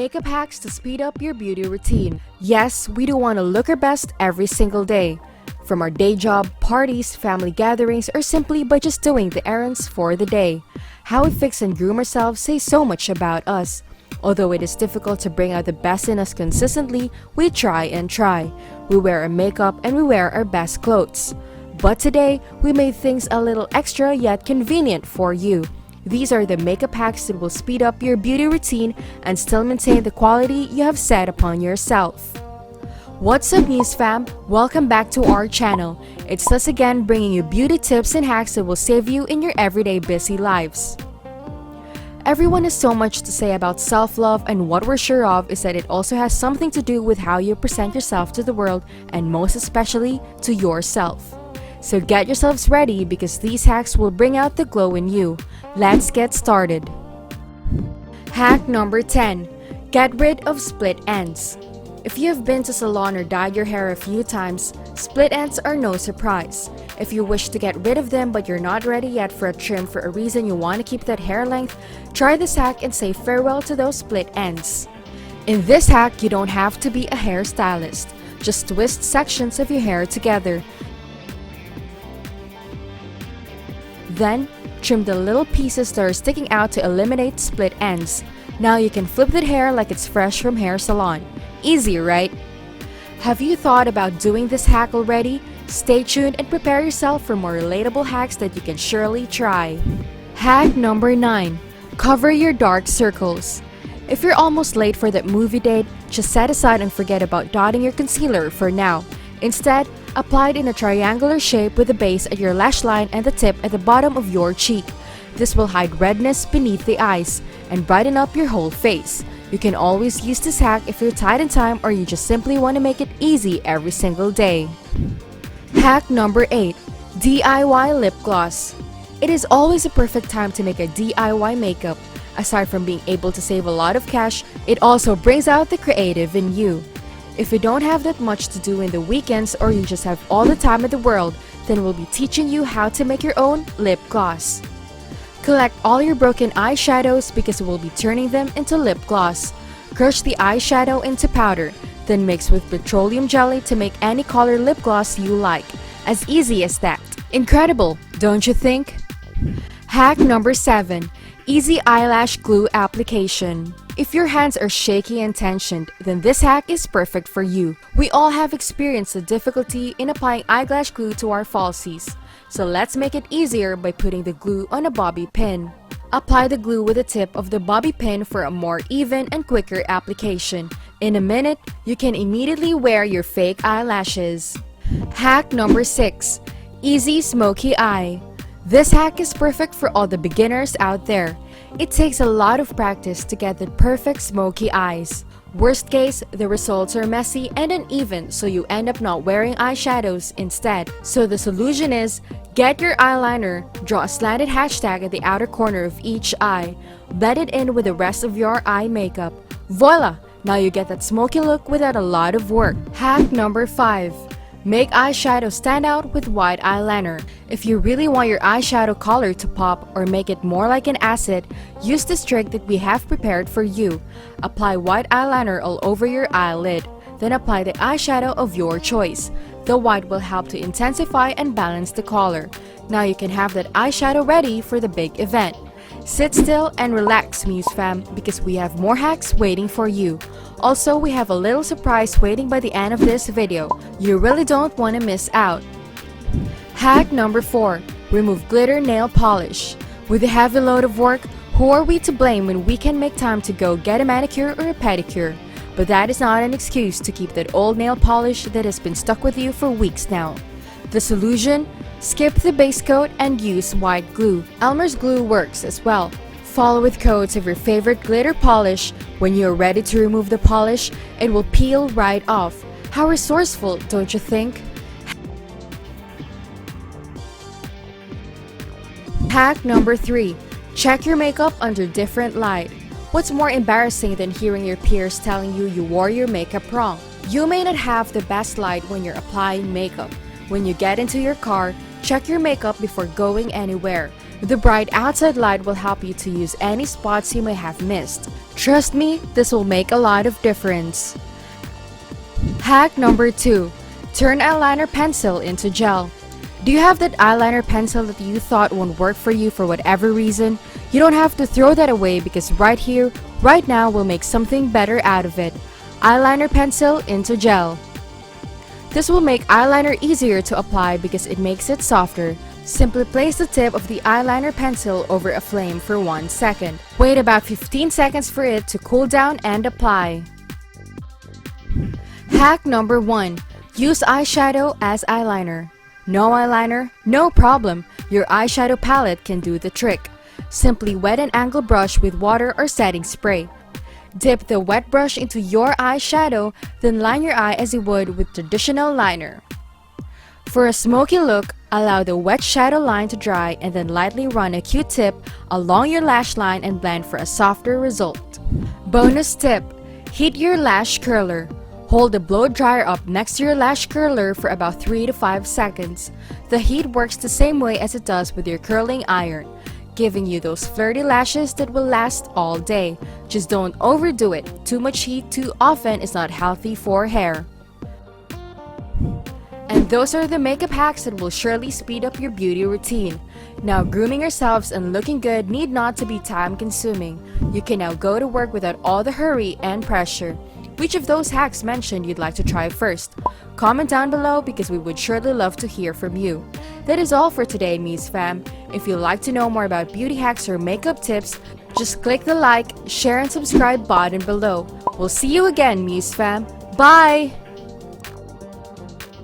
makeup hacks to speed up your beauty routine. Yes, we do want to look our best every single day. From our day job, parties, family gatherings, or simply by just doing the errands for the day. How we fix and groom ourselves says so much about us. Although it is difficult to bring out the best in us consistently, we try and try. We wear our makeup and we wear our best clothes. But today, we made things a little extra yet convenient for you. These are the makeup hacks that will speed up your beauty routine and still maintain the quality you have set upon yourself. What's up, Muze Fam? Welcome back to our channel. It's us again, bringing you beauty tips and hacks that will save you in your everyday busy lives. Everyone has so much to say about self-love, and what we're sure of is that it also has something to do with how you present yourself to the world, and most especially to yourself. So get yourselves ready, because these hacks will bring out the glow in you. Let's get started. Hack number 10. Get rid of split ends. If you have been to salon or dyed your hair a few times, split ends are no surprise. If you wish to get rid of them but you're not ready yet for a trim for a reason you want to keep that hair length, try this hack and say farewell to those split ends. In this hack, you don't have to be a hairstylist. Just twist sections of your hair together. Then, trim the little pieces that are sticking out to eliminate split ends. Now you can flip the hair like it's fresh from hair salon. Easy, right? Have you thought about doing this hack already? Stay tuned and prepare yourself for more relatable hacks that you can surely try. Hack number 9. Cover your dark circles. If you're almost late for that movie date, just set aside and forget about dotting your concealer for now. Instead, apply it in a triangular shape with the base at your lash line and the tip at the bottom of your cheek. This will hide redness beneath the eyes and brighten up your whole face. You can always use this hack if you're tight in time or you just simply want to make it easy every single day. Hack number 8. DIY lip gloss. It is always a perfect time to make a DIY makeup. Aside from being able to save a lot of cash, it also brings out the creative in you. If you don't have that much to do in the weekends or you just have all the time in the world, then we'll be teaching you how to make your own lip gloss. Collect all your broken eyeshadows because we'll be turning them into lip gloss. Crush the eyeshadow into powder, then mix with petroleum jelly to make any color lip gloss you like. As easy as that. Incredible, don't you think? Hack number 7. Easy eyelash glue application. If your hands are shaky and tensioned, then this hack is perfect for you. We all have experienced the difficulty in applying eyelash glue to our falsies. So let's make it easier by putting the glue on a bobby pin. Apply the glue with the tip of the bobby pin for a more even and quicker application. In a minute, you can immediately wear your fake eyelashes. Hack number 6. Easy smoky eye. This hack is perfect for all the beginners out there. It takes a lot of practice to get the perfect smoky eyes. Worst case, the results are messy and uneven, so you end up not wearing eyeshadows instead. So the solution is, get your eyeliner, draw a slanted hashtag at the outer corner of each eye, blend it in with the rest of your eye makeup. Voila! Now you get that smoky look without a lot of work. Hack number 5. Make eyeshadow stand out with white eyeliner. If you really want your eyeshadow color to pop or make it more like an acid, use this trick that we have prepared for you. Apply white eyeliner all over your eyelid. Then apply the eyeshadow of your choice. The white will help to intensify and balance the color. Now you can have that eyeshadow ready for the big event. Sit still and relax, Muze Fam, because we have more hacks waiting for you. Also, we have a little surprise waiting by the end of this video. You really don't want to miss out. Hack number 4. Remove glitter nail polish. With a heavy load of work, who are we to blame when we can make time to go get a manicure or a pedicure? But that is not an excuse to keep that old nail polish that has been stuck with you for weeks now. The solution? Skip the base coat and use white glue. Elmer's glue works as well. Follow with coats of your favorite glitter polish. When you're ready to remove the polish, it will peel right off. How resourceful, don't you think? Hack number 3. Check your makeup under different light. What's more embarrassing than hearing your peers telling you wore your makeup wrong? You may not have the best light when you're applying makeup. When you get into your car, check your makeup before going anywhere. The bright outside light will help you to use any spots you may have missed. Trust me, this will make a lot of difference. Hack number 2. Turn eyeliner pencil into gel. Do you have that eyeliner pencil that you thought won't work for you for whatever reason? You don't have to throw that away because right here, right now, we'll make something better out of it. Eyeliner pencil into gel. This will make eyeliner easier to apply because it makes it softer. Simply place the tip of the eyeliner pencil over a flame for 1 second. Wait about 15 seconds for it to cool down and apply. Hack number 1. Use eyeshadow as eyeliner. No eyeliner? No problem. Your eyeshadow palette can do the trick. Simply wet an angle brush with water or setting spray. Dip the wet brush into your eyeshadow, then line your eye as you would with traditional liner. For a smoky look, allow the wet shadow line to dry and then lightly run a Q-tip along your lash line and blend for a softer result. Bonus tip: heat your lash curler. Hold the blow dryer up next to your lash curler for about 3 to 5 seconds. The heat works the same way as it does with your curling iron, giving you those flirty lashes that will last all day. Just don't overdo it. Too much heat too often is not healthy for hair. And those are the makeup hacks that will surely speed up your beauty routine. Now, grooming yourselves and looking good need not to be time-consuming. You can now go to work without all the hurry and pressure. Which of those hacks mentioned you'd like to try first? Comment down below because we would surely love to hear from you. That is all for today, Muze Fam. If you'd like to know more about beauty hacks or makeup tips, just click the like, share, and subscribe button below. We'll see you again, Muze Fam. Bye!